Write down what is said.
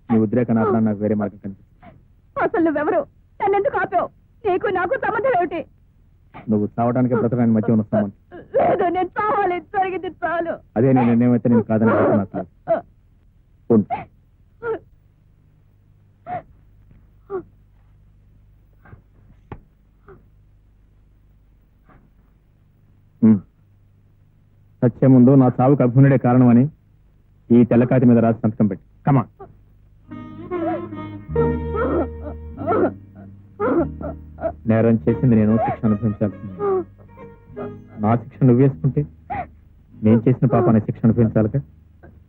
నీ ఉద్రేక నాకు వేరే మార్గం కనిపిస్తుంది. అసలు నువ్వెవరు? నన్నెందుకు ఆపావు? నీకు నాకు సంబంధం ఏమిటి? నువ్వు చావడానికి బ్రతకానికి మధ్య ఉన్న సంబంధం. లేదు, నేను చావాలి. జరిగింది చాలు. అదే నేను నిర్ణయం అయితే నేను కాదని నాకు వచ్చే ముందు నా చావుకు అభిమన్యుడే కారణమని ఈ తెల్లకాతి మీద రాసి సంతకం పెట్టి కమా. నేరం చేసింది నేను, శిక్ష అనుభవించాల్సింది. నా శిక్ష నువ్వు వేసుకుంటే నేను చేసిన పాపాన్ని శిక్ష అనుభవించాలిగా.